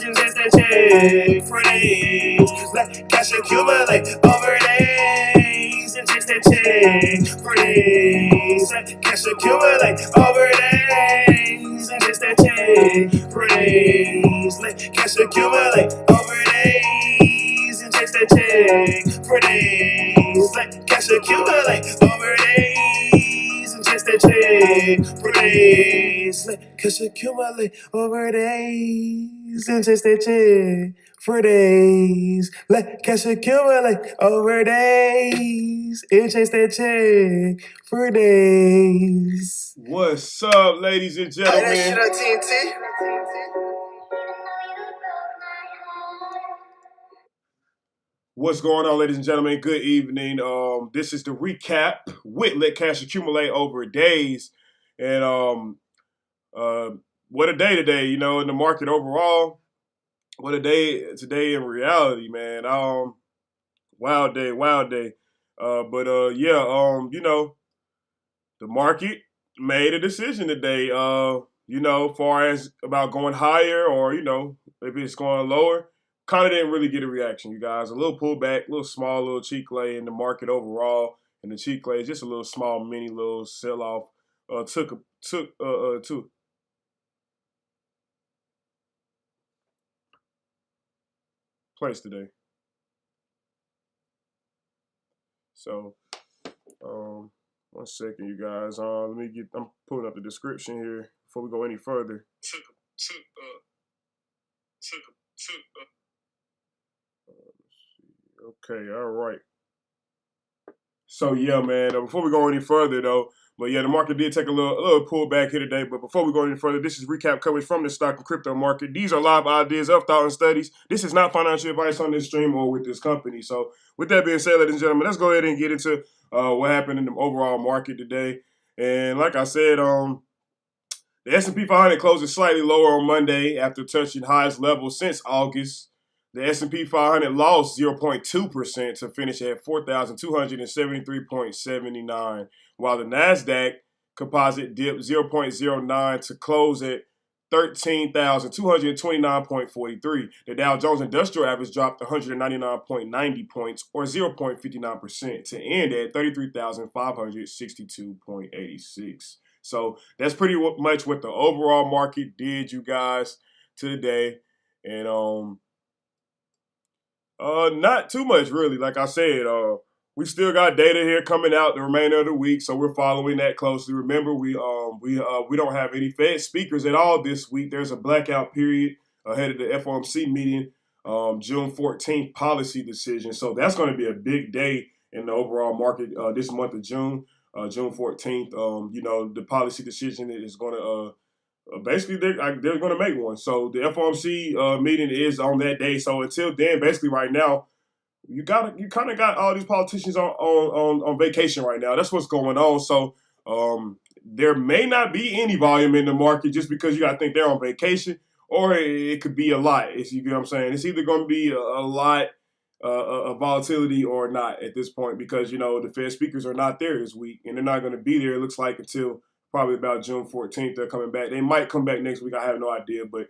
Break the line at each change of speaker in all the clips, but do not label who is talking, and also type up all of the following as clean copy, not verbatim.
and chase that check for days. Let cash accumulate over days and chase that check for days. Let cash accumulate over days and chase that check for days. Let cash accumulate over days and chase that check for days. Let cash accumulate over days and chase that check for days. Let cash accumulate over days and chase that check for days. Let cash accumulate over days and chase that check for days.
What's up, ladies and gentlemen?
Hey, that shit on TNT.
What's going on, ladies and gentlemen? Good evening. This is the recap with Let Cash Accumulate over days. And what a day today, you know, in the market overall. What a day today in reality, man. Wild day. You know, the market made a decision today, you know, far as about going higher or, you know, if it's going lower. Kind of didn't really get a reaction, you guys. A little pullback, a little small, little cheek lay in the market overall. And the cheek lay is just a little small, mini little sell off. Took place today. So, 1 second, you guys. I'm pulling up the description here before we go any further. Okay, all right. So yeah, man. Before we go any further, though, but yeah, the market did take a little pullback here today. But before we go any further, this is recap coverage from the stock and crypto market. These are live ideas of thought and studies. This is not financial advice on this stream or with this company. So with that being said, ladies and gentlemen, let's go ahead and get into what happened in the overall market today. And like I said, the S&P 500 closed slightly lower on Monday after touching highest level since August. The S&P 500 lost 0.2% to finish at 4,273.79, while the NASDAQ composite dipped 0.09 to close at 13,229.43. The Dow Jones Industrial Average dropped 199.90 points, or 0.59%, to end at 33,562.86. So that's pretty much what the overall market did, you guys, today. And not too much really. Like I said, we still got data here coming out the remainder of the week, so we're following that closely. Remember, we don't have any Fed speakers at all this week. There's a blackout period ahead of the FOMC meeting, June 14th policy decision. So that's going to be a big day in the overall market this month of June, June 14th. You know, the policy decision is going to basically, they're going to make one. So the FOMC meeting is on that day. So until then, basically right now, you kind of got all these politicians on vacation right now. That's what's going on. So there may not be any volume in the market just because you got to think they're on vacation, or it could be a lot. You get what I'm saying? It's either going to be a lot of volatility or not at this point because, you know, the Fed speakers are not there this week, and they're not going to be there, it looks like, until probably about June 14th. They're coming back. They might come back next week. I have no idea, but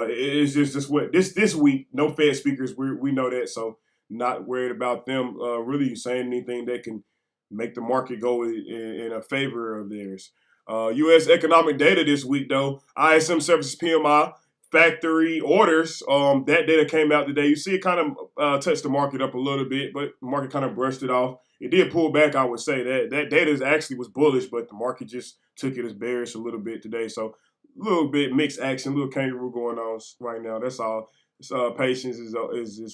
it's just what this week. No Fed speakers. We know that, so not worried about them really saying anything that can make the market go in a favor of theirs. U.S. economic data this week, though. ISM Services PMI, factory orders. That data came out today. You see it kind of touched the market up a little bit, but the market kind of brushed it off. It did pull back, I would say. That data actually was bullish, but the market just took it as bearish a little bit today. So a little bit mixed action, a little kangaroo going on right now. That's all. Patience is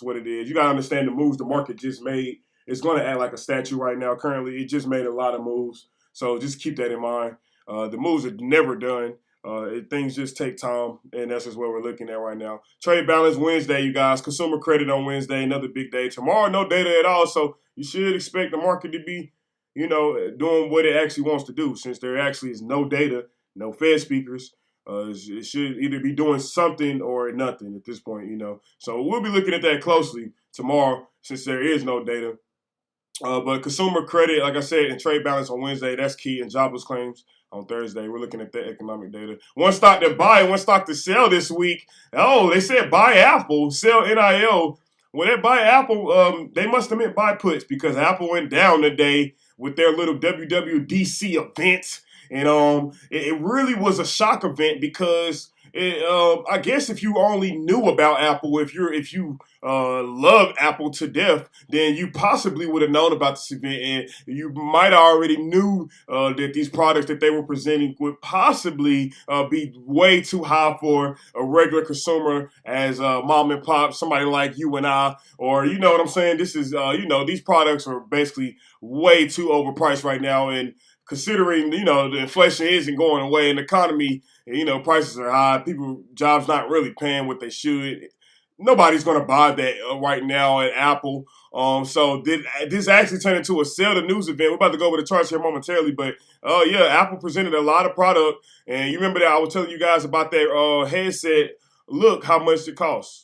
what it is. You got to understand the moves the market just made. It's going to act like a statue right now. Currently, it just made a lot of moves. So just keep that in mind. The moves are never done. Things just take time, and that's just what we're looking at right now. Trade balance Wednesday, you guys. Consumer credit on Wednesday, another big day. Tomorrow, no data at all, so you should expect the market to be, you know, doing what it actually wants to do. Since there actually is no data, no Fed speakers, it should either be doing something or nothing at this point, you know. So we'll be looking at that closely tomorrow since there is no data. But consumer credit, like I said, and trade balance on Wednesday, that's key, and jobless claims on Thursday. We're looking at that economic data. One stock to buy, one stock to sell this week. Oh, they said buy Apple, sell NIL. When they buy Apple, they must have meant buy puts because Apple went down today with their little WWDC event. And it really was a shock event because I guess if you only knew about Apple, if you love Apple to death, then you possibly would have known about this event, and you might already knew that these products that they were presenting would possibly be way too high for a regular consumer, as mom and pop, somebody like you and I, or you know what I'm saying. This is these products are basically way too overpriced right now, and considering the inflation isn't going away and the economy, prices are high, people jobs not really paying what they should. Nobody's going to buy that right now at Apple. So this actually turned into a sell the news event. We're about to go over the charts here momentarily, but yeah, Apple presented a lot of product, and you remember that I was telling you guys about that headset. Look how much it costs.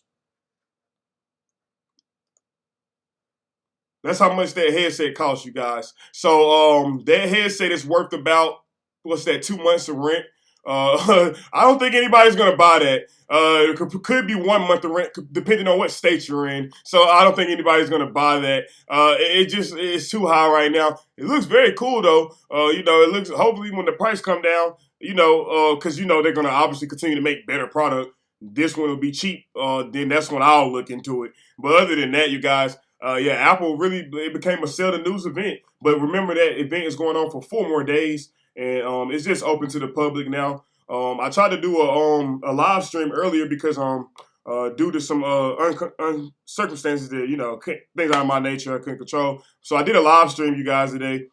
That's how much that headset costs, you guys. So that headset is worth about, what's that, 2 months of rent. I don't think anybody's gonna buy that. It could be 1 month of rent, depending on what state you're in. So I don't think anybody's gonna buy that. It's too high right now. It looks very cool though. It looks, hopefully when the price come down, because they're gonna obviously continue to make better product. This one will be cheap. Then that's when I'll look into it. But other than that, you guys. Yeah, Apple really, it became a sell the news event. But remember that event is going on for 4 more days, and it's just open to the public now. I tried to do a live stream earlier because due to some circumstances that things out of my nature I couldn't control. So I did a live stream, you guys, today.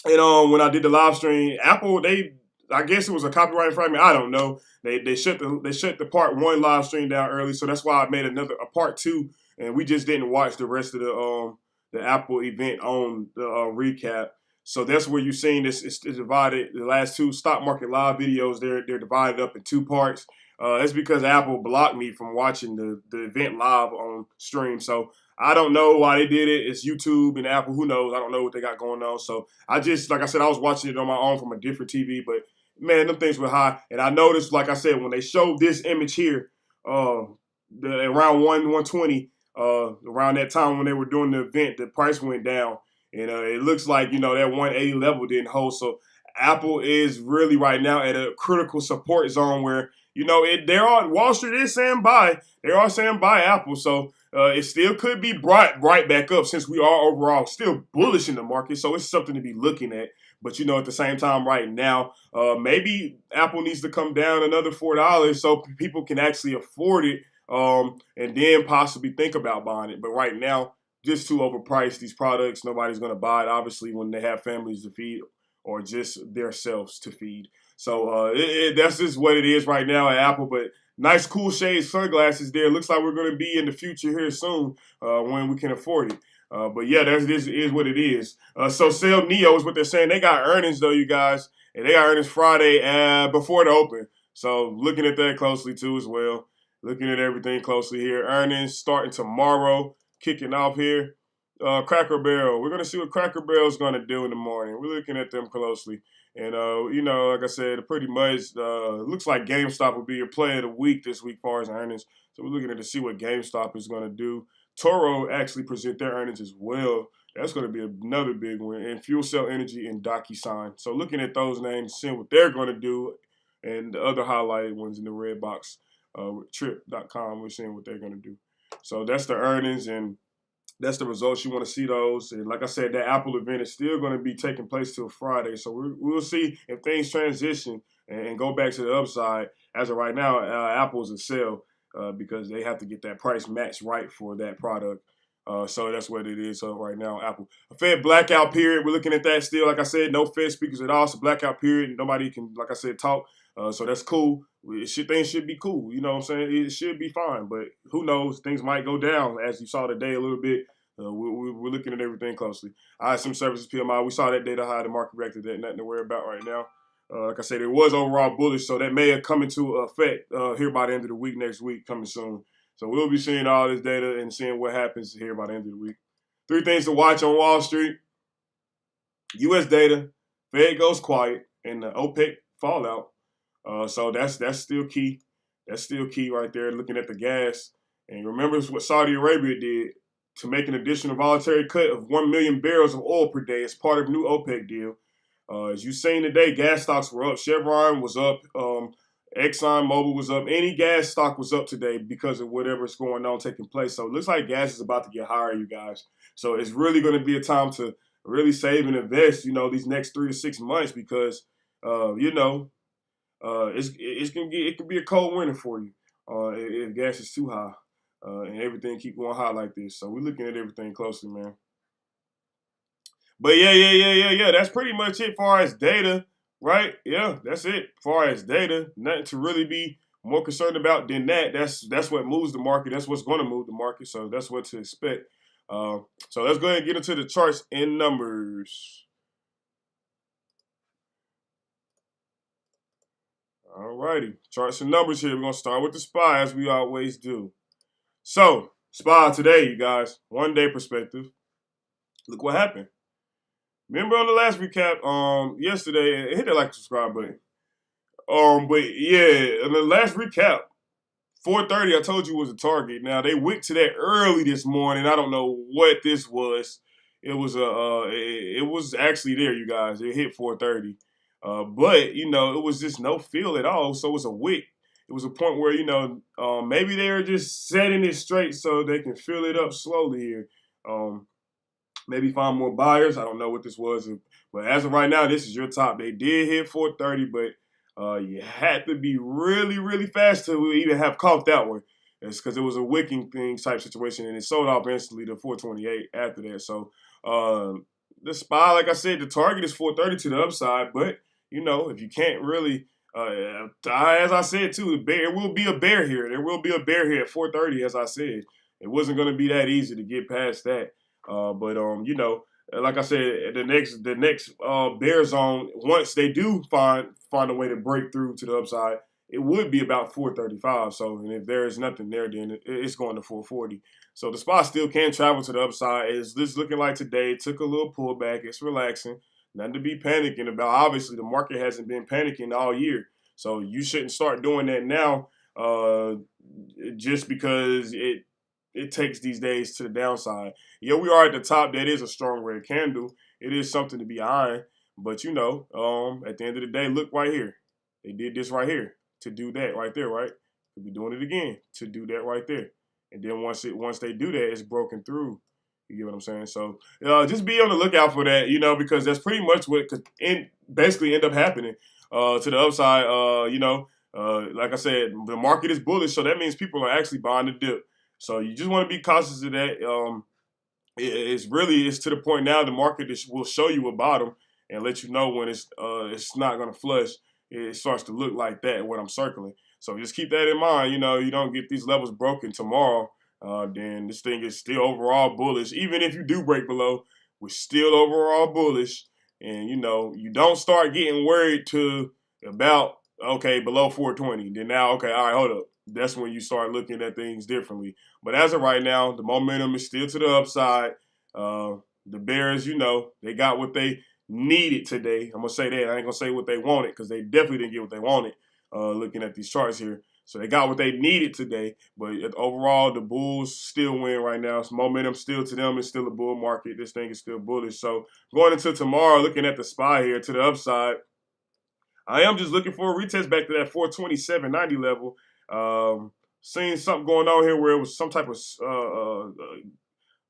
And when I did the live stream, Apple, I guess it was a copyright infringement. I don't know. They shut the part 1 live stream down early, so that's why I made a part 2, and we just didn't watch the rest of the Apple event on the recap. So that's where you're seeing this. It's divided. The last 2 stock market live videos, they're divided up in 2 parts. That's because Apple blocked me from watching the event live on stream. So I don't know why they did it. It's YouTube and Apple. Who knows? I don't know what they got going on. So I just, like I said, I was watching it on my own from a different TV. But man, them things were high. And I noticed, like I said, when they showed this image here, around 120, around that time when they were doing the event, the price went down. And it looks like, that 180 level didn't hold. So Apple is really right now at a critical support zone where, they're on Wall Street is saying buy. They are saying buy Apple. So it still could be right back up since we are overall still bullish in the market. So it's something to be looking at. But, at the same time right now, maybe Apple needs to come down another $4 so people can actually afford it and then possibly think about buying it. But right now, just too overpriced, these products. Nobody's going to buy it, obviously, when they have families to feed or just themselves to feed. So that's just what it is right now at Apple. But nice, cool shade sunglasses there. Looks like we're going to be in the future here soon when we can afford it. But yeah, this is what it is. So sell Neo is what they're saying. They got earnings, though, you guys. And they got earnings Friday before the open. So looking at that closely, too, as well. Looking at everything closely here. Earnings starting tomorrow. Kicking off here. Cracker Barrel. We're going to see what Cracker Barrel is going to do in the morning. We're looking at them closely. And, like I said, pretty much looks like GameStop will be your play of the week this week as far as earnings. So we're looking at to see what GameStop is going to do. Toro actually present their earnings as well. That's going to be another big one. And Fuel Cell Energy and DocuSign. So looking at those names, seeing what they're going to do. And the other highlighted ones in the red box, trip.com, we're seeing what they're going to do. So that's the earnings, and that's the results. You want to see those. And like I said, that Apple event is still going to be taking place till Friday. So we'll see if things transition and go back to the upside. As of right now, Apple's a sell because they have to get that price match right for that product. So that's what it is right now, Apple. A Fed blackout period. We're looking at that still. Like I said, no Fed speakers at all. It's a blackout period. Nobody can, like I said, talk. So that's cool. Things should be cool. You know what I'm saying? It should be fine. But who knows? Things might go down, as you saw today a little bit. We're looking at everything closely. ISM Services PMI. We saw that data high. The market reacted that. Nothing to worry about right now. Like I said, it was overall bullish. So that may have come into effect here by the end of the week, next week, coming soon. So we'll be seeing all this data and seeing what happens here by the end of the week. 3 things to watch on Wall Street. U.S. data. Fed goes quiet. and the OPEC fallout. So that's still key. That's still key right there. Looking at the gas, and remember what Saudi Arabia did to make an additional voluntary cut of 1 million barrels of oil per day as part of new OPEC deal. As you've seen today, gas stocks were up. Chevron was up. Exxon Mobil was up. Any gas stock was up today because of whatever's going on taking place. So it looks like gas is about to get higher, you guys. So it's really going to be a time to really save and invest, these next 3 to 6 months because, it can be a cold winter for you if gas is too high and everything keep going high like this. So we're looking at everything closely, man. But yeah. That's pretty much it far as data, right? Yeah, that's it. Far as data, nothing to really be more concerned about than that. That's what moves the market. That's what's going to move the market. So that's what to expect. So let's go ahead and get into the charts and numbers. Alrighty, charts and numbers here. We're going to start with the SPY as we always do. So, SPY today, you guys, 1 day perspective. Look what happened. Remember on the last recap, yesterday, hit that like and subscribe button. But yeah, in the last recap, 4:30, I told you was a target. Now they went to that early this morning. I don't know what this was. It was actually there, you guys. It hit 4:30, but it was just no feel at all. So it was a wick. It was a point where maybe they were just setting it straight so they can fill it up slowly here. Maybe find more buyers. I don't know what this was, but as of right now, this is your top. They did hit 4:30, but you had to be really, really fast to even have caught that one. It's because it was a wicking thing type situation, and it sold off instantly to 428 after that. So the SPY, like I said, the target is 430 to the upside, but if you can't really, as I said too, there will be a bear here. There will be a bear here at 430, as I said. It wasn't going to be that easy to get past that. But like I said, the next bear zone, once they do find a way to break through to the upside, it would be about 435. So, and if there is nothing there, then it's going to 440. So the SPY still can travel to the upside. It's just looking like today. It took a little pullback. It's relaxing. Nothing to be panicking about. Obviously, the market hasn't been panicking all year. So you shouldn't start doing that now just because it takes these days to the downside. Yeah, we are at the top. That is a strong red candle. It is something to be eyeing. But, at the end of the day, look right here. They did this right here to do that right there, right? They'll be doing it again to do that right there. And then once they do that, it's broken through. You get what I'm saying? So just be on the lookout for that, because that's pretty much what could basically end up happening to the upside. Like I said, the market is bullish, so that means people are actually buying the dip. So you just want to be cautious of that. It's to the point now the market will show you a bottom and let you know when it's not going to flush. It starts to look like that when I'm circling. So just keep that in mind. You don't get these levels broken tomorrow, then this thing is still overall bullish. Even if you do break below, we're still overall bullish. And, you don't start getting worried to about, okay, below 420. Then now, okay, all right, hold up. That's when you start looking at things differently. But as of right now, the momentum is still to the upside. The Bears, they got what they needed today. I'm going to say that. I ain't going to say what they wanted because they definitely didn't get what they wanted looking at these charts here. So they got what they needed today. But overall, the Bulls still win right now. It's momentum still to them. It's still a bull market. This thing is still bullish. So going into tomorrow, looking at the SPY here to the upside, I am just looking for a retest back to that 427.90 level. Seeing something going on here where it was some type of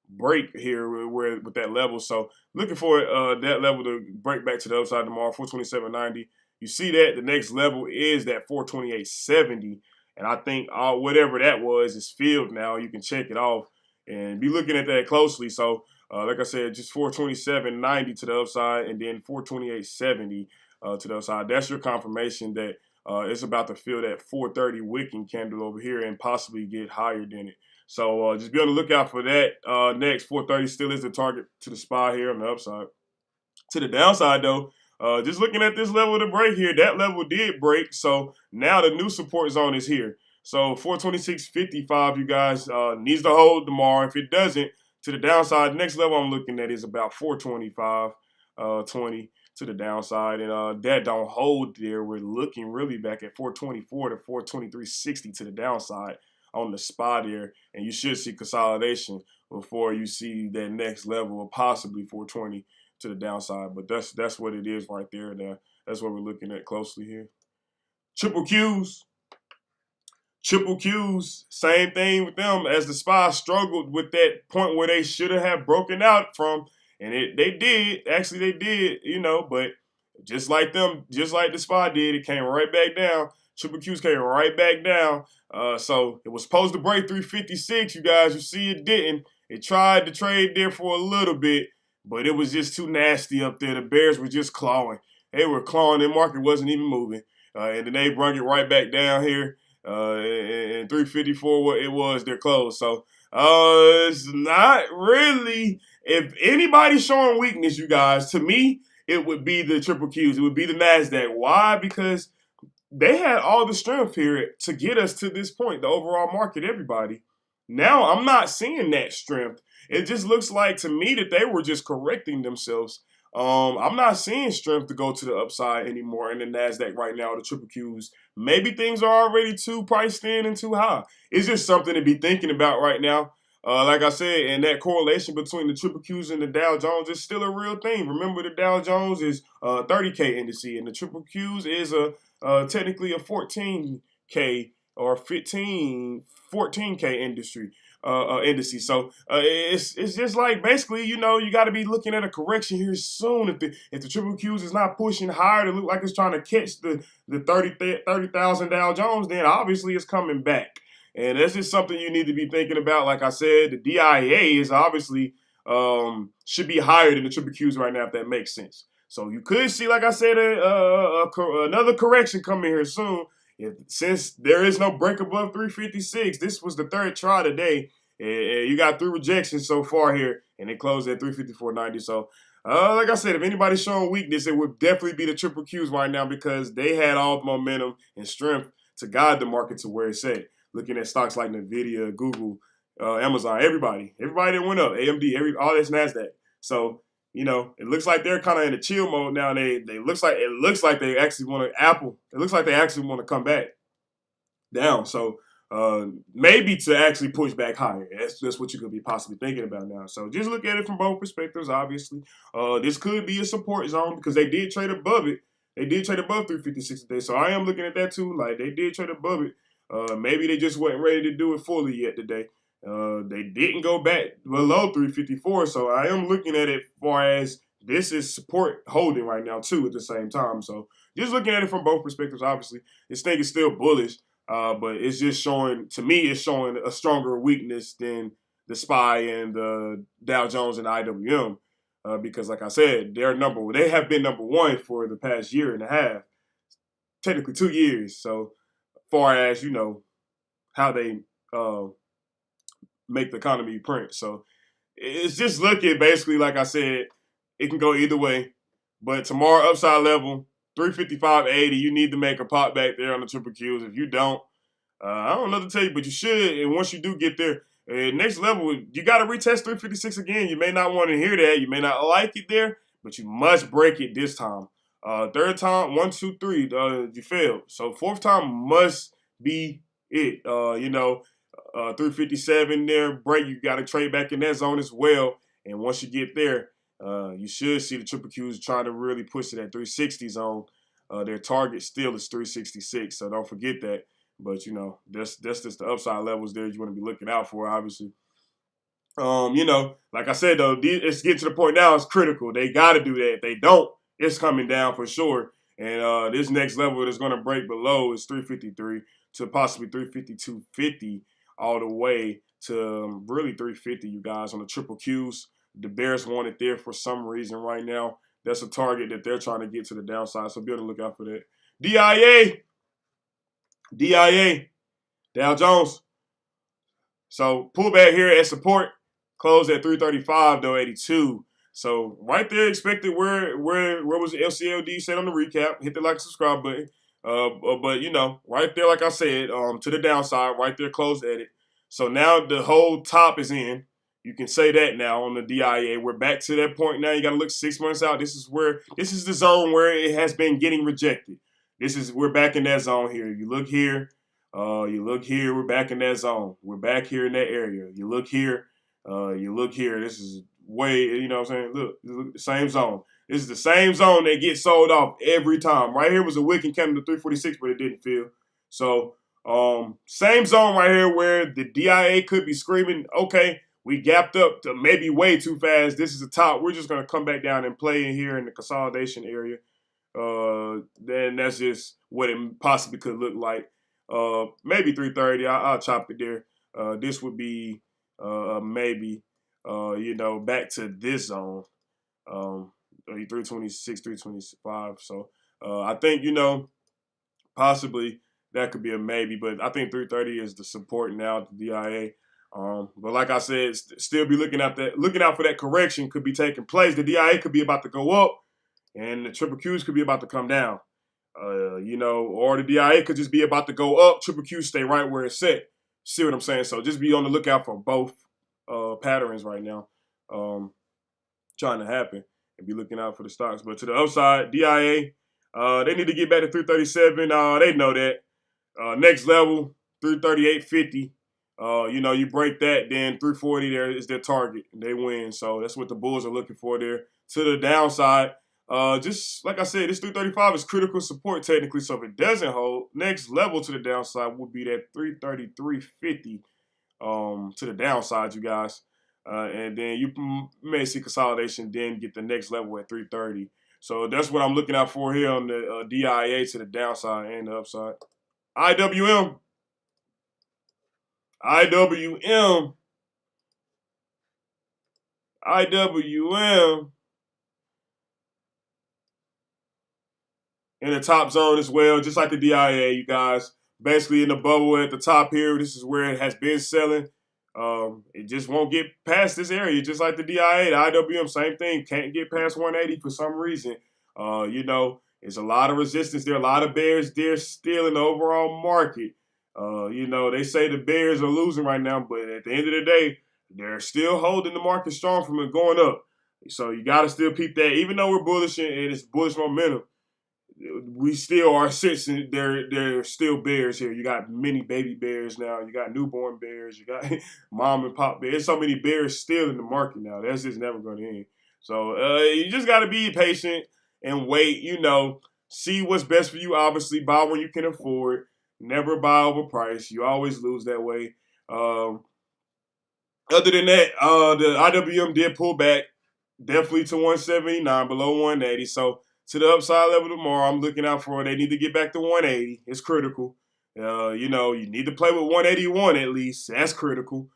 break here where with that level. So looking for that level to break back to the upside tomorrow, 427.90. You see that the next level is that 428.70. And I think whatever that was is filled now. You can check it off and be looking at that closely. So like I said, just 427.90 to the upside and then 428.70 to the upside. That's your confirmation that it's about to fill that 430 wicking candle over here and possibly get higher than it. So just be on the lookout for that. Next, 430 still is the target to the SPY here on the upside. To the downside, though, just looking at this level to break here, that level did break. So now the new support zone is here. So 426.55, you guys, needs to hold tomorrow. If it doesn't, to the downside, the next level I'm looking at is about 425.20. to the downside, and that don't hold there. We're looking really back at 424 to 423.60 to the downside on the spot here, and you should see consolidation before you see that next level of possibly 420 to the downside. But that's what it is right there. That's what we're looking at closely here. Triple Qs. Triple Qs, same thing with them as the SPY struggled with that point where they should have broken out from. And they did. Actually, they did, but just like them, just like the SPY did, it came right back down. Triple Qs came right back down. So it was supposed to break 356, you guys. You see it didn't. It tried to trade there for a little bit, but it was just too nasty up there. The bears were just clawing. They were clawing. The market wasn't even moving. And then they brought it right back down here. And 354, what it was their close. So it's not really. If anybody's showing weakness, you guys, to me, it would be the triple Qs. It would be the NASDAQ. Why? Because they had all the strength here to get us to this point, the overall market, everybody. Now I'm not seeing that strength. It just looks like to me that they were just correcting themselves. I'm not seeing strength to go to the upside anymore in the NASDAQ right now, the triple Qs. Maybe things are already too priced in and too high. It's just something to be thinking about right now. Like I said, and that correlation between the triple Qs and the Dow Jones is still a real thing. Remember, the Dow Jones is 30K indice, and the triple Qs is technically a 14K or 14K industry. Indices. So it's just like basically, you got to be looking at a correction here soon. If the triple Qs is not pushing higher to look like it's trying to catch the 30,000 Dow Jones, then obviously it's coming back. And that's just something you need to be thinking about. Like I said, the DIA is obviously should be higher than the triple Qs right now, if that makes sense. So you could see, like I said, another correction coming here soon. Since there is no break above 356, this was the third try today. You got 3 rejections so far here, and it closed at 354.90. So, like I said, if anybody's showing weakness, it would definitely be the triple Qs right now because they had all the momentum and strength to guide the market to where it's at. Looking at stocks like Nvidia, Google, Amazon, everybody that went up, AMD, all that's NASDAQ. So, it looks like they're kind of in a chill mode now. It looks like they actually want to Apple. It looks like they actually want to come back down. So maybe to actually push back higher. That's what you could be possibly thinking about now. So just look at it from both perspectives. Obviously, this could be a support zone because they did trade above it. They did trade above 356 today. So I am looking at that too. Like they did trade above it. Maybe they just wasn't ready to do it fully yet today. They didn't go back below 354, so I am looking at it far as this is support holding right now too at the same time. So just looking at it from both perspectives, obviously, this thing is still bullish, but it's just showing, to me, it's showing a stronger weakness than the SPY and the Dow Jones and IWM because, like I said, they have been number one for the past year and a half, technically 2 years. So far as, how they make the economy print. So it's just looking basically, like I said, it can go either way. But tomorrow, upside level, 355.80, you need to make a pop back there on the triple Qs. If you don't, I don't know what to tell you, but you should. And once you do get there, next level, you got to retest 356 again. You may not want to hear that. You may not like it there, but you must break it this time. Third time, 1, 2, 3, you failed. So fourth time must be it. 357 there, break. You got to trade back in that zone as well. And once you get there, you should see the triple Qs trying to really push to that 360 zone. Their target still is 366, so don't forget that. But that's just the upside levels there you want to be looking out for, obviously. Like I said though, it's getting to the point now. It's critical. They got to do that. If they don't, it's coming down for sure. And this next level that's going to break below is 353 to possibly 352.50 all the way to really 350, you guys, on the triple Qs. The bears want it there for some reason right now. That's a target that they're trying to get to the downside, so be on the lookout for that. DIA, Dow Jones. So pull back here at support, closed at 335 though, 82. So right there, expected where was the LCAOD set on the recap? Hit the like and subscribe button. But right there, like I said, to the downside, right there, closed at it. So now the whole top is in. You can say that now on the DIA. We're back to that point now. You got to look 6 months out. This is the zone where it has been getting rejected. We're back in that zone here. You look here, we're back in that zone. We're back here in that area. You look here, This is way, you know what I'm saying? Look, the same zone. This is the same zone that gets sold off every time. Right here was a wick and candle to 346, but it didn't fill. So, same zone right here where the DIA could be screaming, okay, we gapped up to maybe way too fast. This is the top. We're just going to come back down and play in here in the consolidation area. Then that's just what it possibly could look like. Maybe 330. I'll chop it there. This would be maybe, back to this zone. 326, 325. So I think, possibly that could be a maybe, but I think 330 is the support now, the DIA. But like I said, still be looking out for that correction could be taking place. The DIA could be about to go up, and the triple Qs could be about to come down. Or the DIA could just be about to go up. Triple Q stay right where it's set. See what I'm saying? So just be on the lookout for both patterns right now, trying to happen, and be looking out for the stocks. But to the upside, DIA, they need to get back to 337. They know that. Next level, 338.50. You break that, then 340 there is their target. They win. So that's what the Bulls are looking for there. To the downside, just like I said, this 335 is critical support technically. So if it doesn't hold, next level to the downside would be that 333.50 to the downside, you guys. And then you may see consolidation, then get the next level at 330. So that's what I'm looking out for here on the DIA to the downside and the upside. IWM. In the top zone as well, just like the DIA, you guys. Basically in the bubble at the top here, this is where it has been selling. It just won't get past this area, just like the DIA. The IWM, same thing. Can't get past 180 for some reason. There's a lot of resistance there. A lot of bears there still in the overall market. They say the bears are losing right now, but at the end of the day, they're still holding the market strong from it going up. So you got to still peep that. Even though we're bullish and it's bullish momentum, we still are sensing they're still bears here. You got many baby bears now. You got newborn bears. You got mom and pop bears. There's so many bears still in the market now. That's just never going to end. So you just got to be patient and wait. See what's best for you. Obviously, buy when you can afford. Never buy overpriced. You always lose that way. Other than that, the IWM did pull back definitely to 179, below 180. So to the upside level tomorrow, I'm looking out for it. They need to get back to 180. It's critical. You need to play with 181 at least. That's critical.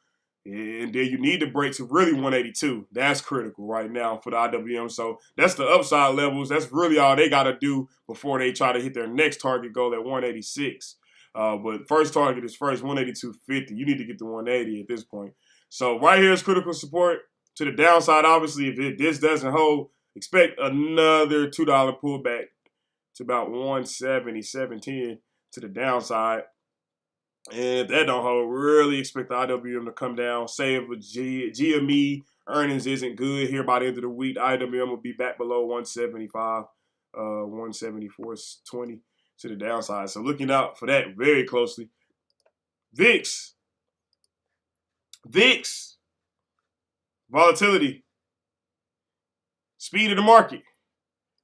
And then you need to break to really 182. That's critical right now for the IWM. So that's the upside levels. That's really all they got to do before they try to hit their next target goal at 186. But first target is first 182.50. You need to get to 180 at this point. So right here is critical support. To the downside, obviously, if this doesn't hold, expect another $2 pullback to about 170, 710 to the downside. And if that don't hold, really expect the IWM to come down. Say if a GME earnings isn't good here by the end of the week, the IWM will be back below 175, 174.20 to the downside. So looking out for that very closely. VIX. Volatility. Speed of the market.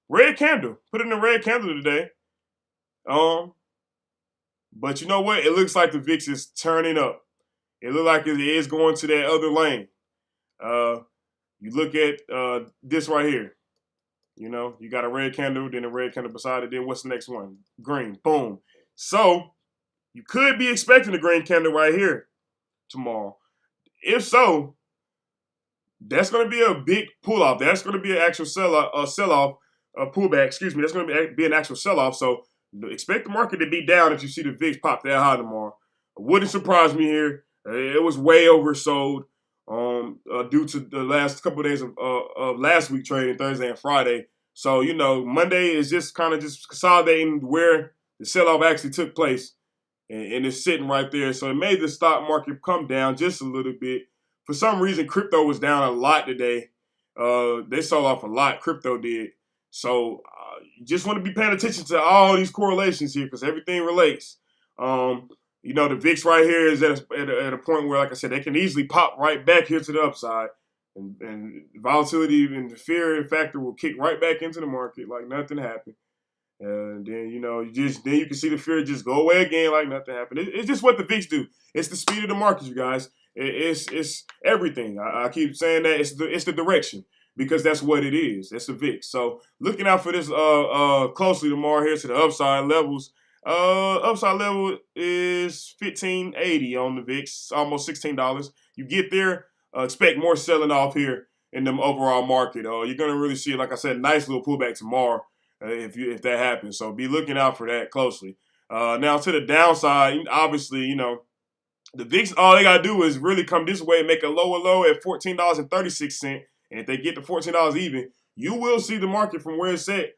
Red candle. Put in a red candle today. But you know what? It looks like the VIX is turning up. It looks like it is going to that other lane. You look at this right here. You got a red candle, then a red candle beside it. Then what's the next one? Green. Boom. So you could be expecting a green candle right here tomorrow. If so, that's going to be a big pull-off. That's going to be an actual sell-off, pullback. Excuse me. That's going to be an actual sell-off. So expect the market to be down if you see the VIX pop that high tomorrow. It wouldn't surprise me here. It was way oversold due to the last couple of days of last week trading, Thursday and Friday. So, Monday is just kind of just consolidating where the sell-off actually took place. And it's sitting right there. So it made the stock market come down just a little bit. For some reason, crypto was down a lot today. They sold off a lot. Crypto did. So you just want to be paying attention to all these correlations here because everything relates. The VIX right here is at a point where, like I said, they can easily pop right back here to the upside. And volatility and the fear factor will kick right back into the market like nothing happened. And then you can see the fear just go away again like nothing happened. It's just what the VIX do. It's the speed of the market, you guys. It's everything. I keep saying that it's the direction because that's what it is. That's the VIX. So looking out for this closely tomorrow here to the upside levels. Upside level is 1580 on the VIX, almost $16. You get there, expect more selling off here in the overall market. You're gonna really see, like I said, nice little pullback tomorrow. If that happens. So be looking out for that closely. Now to the downside, obviously, the VIX, all they got to do is really come this way and make a lower low at $14.36. And if they get to $14 even, you will see the market from where it's at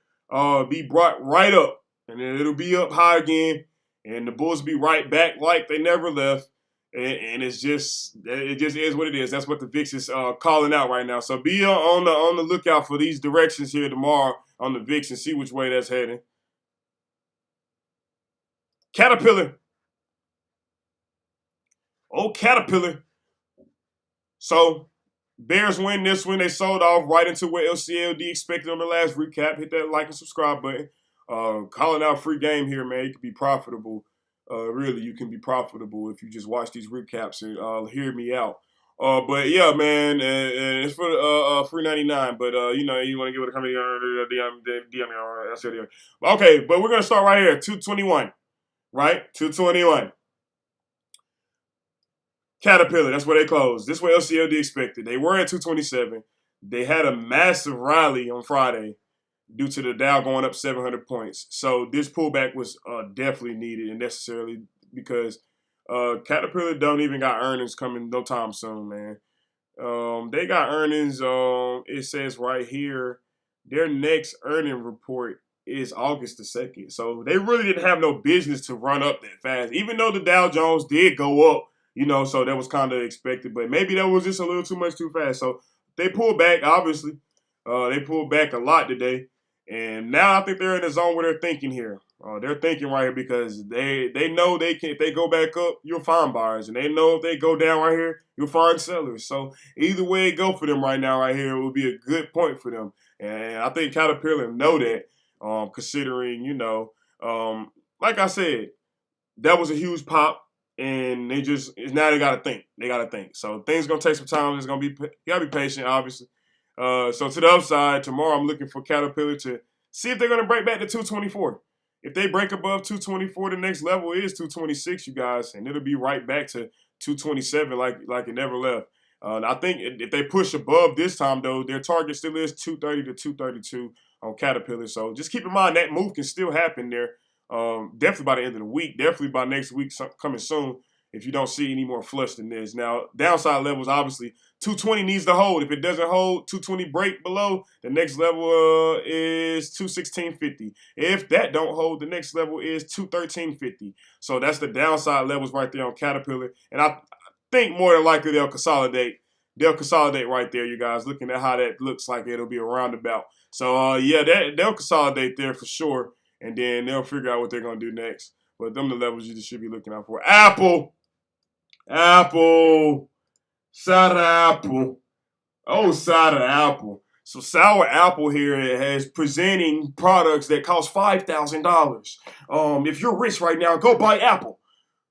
be brought right up. And then it'll be up high again. And the bulls be right back like they never left. And it just is what it is. That's what the VIX is calling out right now. So be on the lookout for these directions here tomorrow on the VIX and see which way that's heading. Caterpillar. Oh, Caterpillar. So Bears win this one. They sold off right into what LCAOD expected on the last recap. Hit that like and subscribe button. Calling out free game here, man. You can be profitable. Really, you can be profitable if you just watch these recaps and hear me out. But yeah, man, and it's for $3.99. But you want to give it a comment? DM. Okay, but we're gonna start right here. 221, right? 221. Caterpillar. That's where they closed. This is what LCOD expected. They were at 227. They had a massive rally on Friday due to the Dow going up 700 points. So this pullback was definitely needed and necessarily because Caterpillar don't even got earnings coming no time soon, man. They got earnings, it says right here, their next earning report is August the 2nd. So they really didn't have no business to run up that fast, even though the Dow Jones did go up, so that was kind of expected. But maybe that was just a little too much too fast. So they pulled back, obviously. They pulled back a lot today. And now I think they're in the zone where they're thinking here. They're thinking right here because they know they can. If they go back up, you'll find buyers, and they know if they go down right here, you'll find sellers. So either way it go for them right now, right here, it will be a good point for them. And I think Caterpillar know that, considering like I said, that was a huge pop, and now they gotta think. They gotta think. So things gonna take some time. You gotta be patient, obviously. So to the upside, tomorrow I'm looking for Caterpillar to see if they're going to break back to 224. If they break above 224, the next level is 226, you guys, and it'll be right back to 227 like it never left. I think if they push above this time, though, their target still is 230 to 232 on Caterpillar. So just keep in mind that move can still happen there. Definitely by the end of the week, definitely by next week coming soon. If you don't see any more flush than this. Now, downside levels, obviously, 220 needs to hold. If it doesn't hold, 220 break below, the next level is 216.50. If that don't hold, the next level is 213.50. So that's the downside levels right there on Caterpillar. And I think more than likely they'll consolidate. They'll consolidate right there, you guys. Looking at how that looks like it'll be a roundabout. So, yeah, they'll consolidate there for sure. And then they'll figure out what they're going to do next. But them the levels you just should be looking out for. Apple. Sour apple. Oh, sour apple. So sour apple here has presenting products that cost $5,000. If you're rich right now, go buy Apple.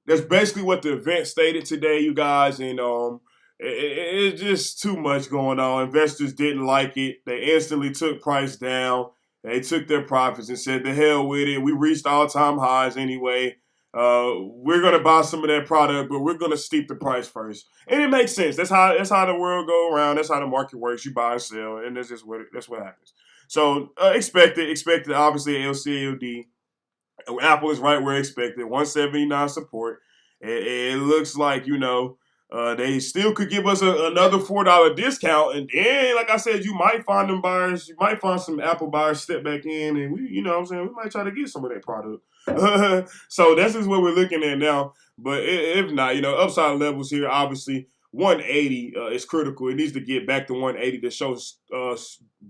That's basically what the event stated today, you guys. And it's just too much going on. Investors didn't like it. They instantly took price down. They took their profits and said, the hell with it. We reached all-time highs anyway. We're gonna buy some of that product, but we're gonna steep the price first, and it makes sense. That's how the world go around. That's how the market works. You buy and sell, and that's what happens. So expected. Obviously, LCAOD. Apple is right where expected. 179 support. It looks like they still could give us another $4 discount, and then, like I said, you might find them buyers. You might find some Apple buyers step back in, and we might try to get some of that product. So this is what we're looking at now. But if not, upside levels here, obviously 180 is critical. It needs to get back to 180 to show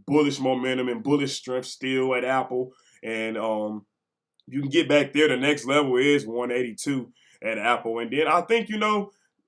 bullish momentum and bullish strength still at Apple. And you can get back there. The next level is 182 at Apple. And then I think,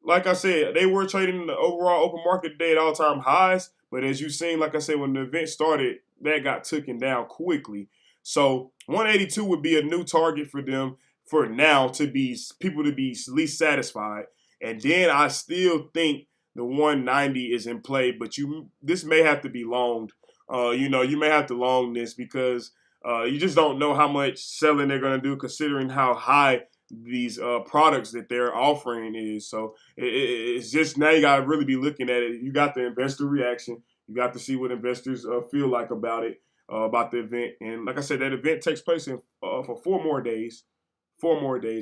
like I said, they were trading the overall open market today at all-time highs. But as you've seen, like I said, when the event started, that got taken down quickly. So 182 would be a new target for them for now to be people to be least satisfied. And then I still think the 190 is in play, but this may have to be longed. You may have to long this because you just don't know how much selling they're going to do considering how high these products that they're offering is. So it's just now you got to really be looking at it. You got the investor reaction. You got to see what investors feel like about it, about the event. And like I said, that event takes place for 4 more days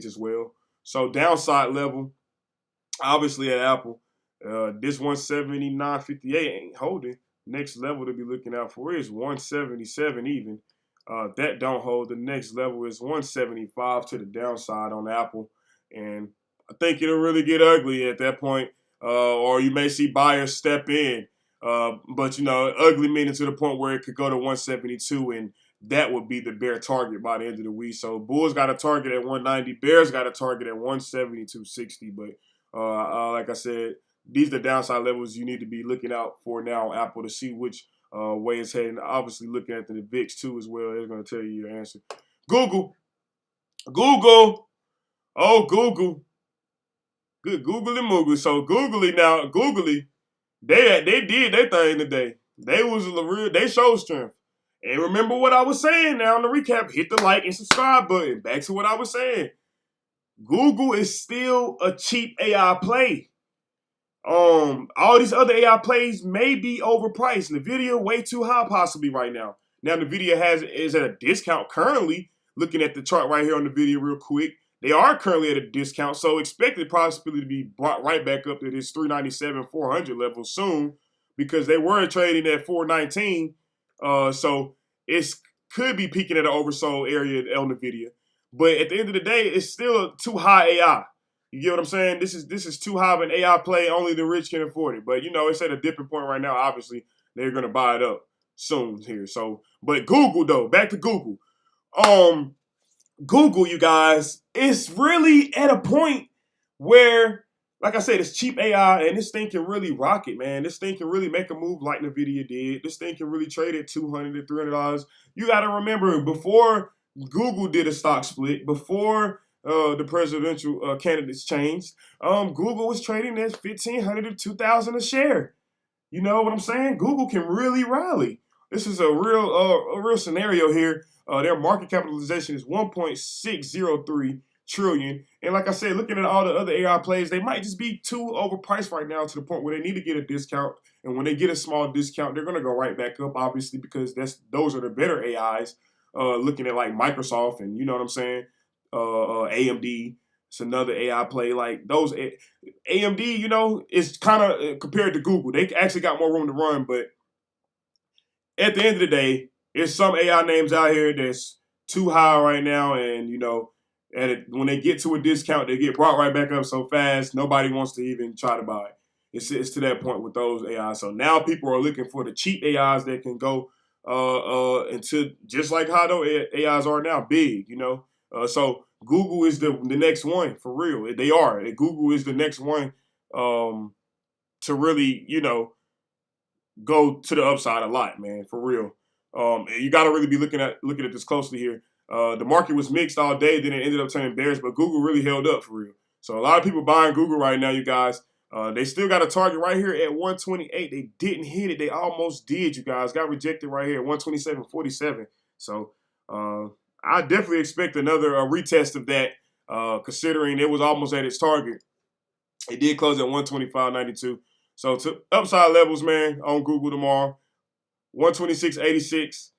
as well. So downside level, obviously at Apple, this 179.58 ain't holding. Next level to be looking out for is 177 even. That don't hold. The next level is 175 to the downside on Apple. And I think it'll really get ugly at that point. Or you may see buyers step in. But, ugly meaning to the point where it could go to 172, and that would be the bear target by the end of the week. So Bulls got a target at 190. Bears got a target at 172.60. But like I said, these are the downside levels you need to be looking out for now on Apple to see which way it's heading. Obviously, looking at the VIX too as well, it's going to tell you your answer. Google. Oh, Google. Good Google and Moogle. So Googly, they did their thing today. They showed strength. And remember what I was saying now in the recap. Hit the like and subscribe button. Back to what I was saying. Google is still a cheap AI play. All these other AI plays may be overpriced. NVIDIA way too high possibly right now. Now NVIDIA is at a discount currently. Looking at the chart right here on the video real quick, they are currently at a discount, so expect the possibility to be brought right back up to this 397, 400 level soon because they were trading at 419. So it could be peaking at an oversold area on NVIDIA. But at the end of the day, it's still too high AI. You get what I'm saying? This is too high of an AI play. Only the rich can afford it. But, it's at a dipping point right now. Obviously, they're going to buy it up soon here. So, but Google, though, back to Google. Google, you guys, it's really at a point where, like I said, it's cheap AI, and this thing can really rock it, man. This thing can really make a move like NVIDIA did. This thing can really trade at $200 to $300. You got to remember, before Google did a stock split, before the presidential candidates changed, Google was trading at $1,500 to $2,000 a share. You know what I'm saying? Google can really rally. This is a real scenario here. Their market capitalization is 1.603 trillion. And like I said, looking at all the other AI plays, they might just be too overpriced right now to the point where they need to get a discount. And when they get a small discount, they're going to go right back up, obviously, because those are the better AIs. Looking at like Microsoft and you know what I'm saying, AMD. It's another AI play. Like those AMD, is kind of compared to Google. They actually got more room to run, but at the end of the day, there's some AI names out here that's too high right now, and when they get to a discount, they get brought right back up so fast. Nobody wants to even try to buy it. It's to that point with those AIs. So now people are looking for the cheap AIs that can go into just like how those AIs are now, big. So Google is the next one for real. They are. Google is the next one to really go to the upside a lot, man, for real. You got to really be looking at this closely here. The market was mixed all day, then it ended up turning bearish, but Google really held up for real. So a lot of people buying Google right now, you guys. They still got a target right here at 128. They didn't hit it. They almost did, you guys. Got rejected right here at 127.47. So I definitely expect another retest of that, considering it was almost at its target. It did close at 125.92. So to upside levels, man, on Google tomorrow, 126.86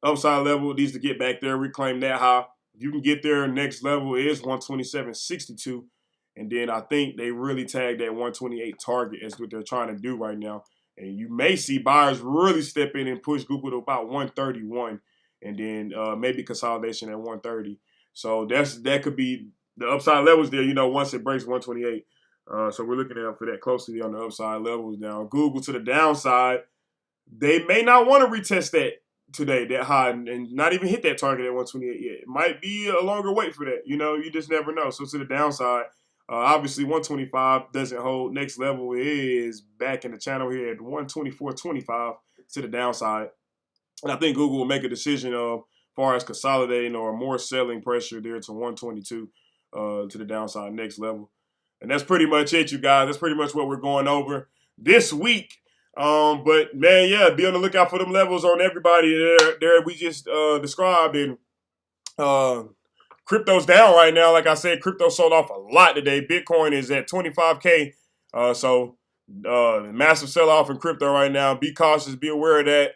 upside level needs to get back there, reclaim that high. If you can get there, next level is 127.62. And then I think they really tagged that 128 target as what they're trying to do right now. And you may see buyers really step in and push Google to about 131 and then maybe consolidation at 130. So that could be the upside levels there, once it breaks 128. So we're looking out for that closely on the upside levels. Now, Google to the downside, they may not want to retest that today, that high, and not even hit that target at 128 yet. It might be a longer wait for that. You just never know. So to the downside, obviously 125 doesn't hold. Next level is back in the channel here at 124.25 to the downside. And I think Google will make a decision of far as consolidating or more selling pressure there to 122 to the downside next level. And that's pretty much it, you guys. That's pretty much what we're going over this week. But man, yeah, be on the lookout for them levels on everybody there we just described. And crypto's down right now. Like I said, crypto sold off a lot today. Bitcoin is at 25K. So massive sell off in crypto right now. Be cautious. Be aware of that.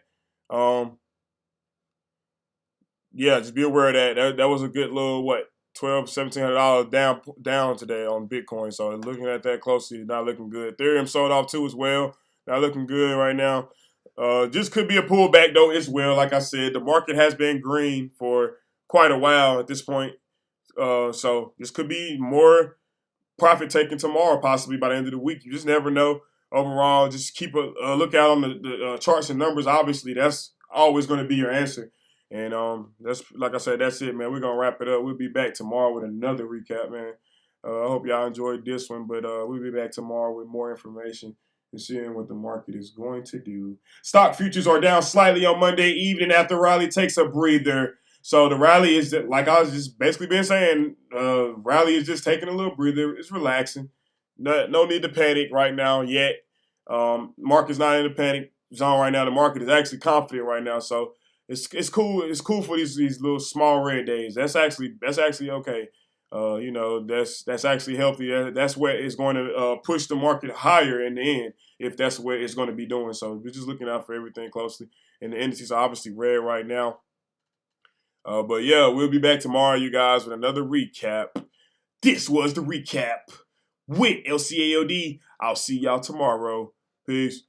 Yeah, just be aware of that. That was a good little $1,200-$1,700 down today on Bitcoin. So looking at that closely, not looking good. Ethereum sold off too as well. Not looking good right now. Just could be a pullback though as well. Like I said, the market has been green for quite a while at this point. So this could be more profit taking tomorrow, possibly by the end of the week. You just never know. Overall, just keep a lookout on the charts and numbers. Obviously, that's always going to be your answer. And that's, like I said, that's it, man. We're gonna wrap it up. We'll be back tomorrow with another recap, man. I hope y'all enjoyed this one, but we'll be back tomorrow with more information and seeing what the market is going to do. Stock futures are down slightly on Monday evening after rally takes a breather. So the rally is, like I was just basically been saying, rally is just taking a little breather. It's relaxing. No need to panic right now yet. Market's not in the panic zone right now. The market is actually confident right now. So it's cool. It's cool for these little small red days. That's actually okay. That's actually healthy. That's what is going to push the market higher in the end, if that's what it's going to be doing. So we're just looking out for everything closely. And the indices are obviously red right now. But yeah, we'll be back tomorrow, you guys, with another recap. This was the recap with LCAOD. I'll see y'all tomorrow. Peace.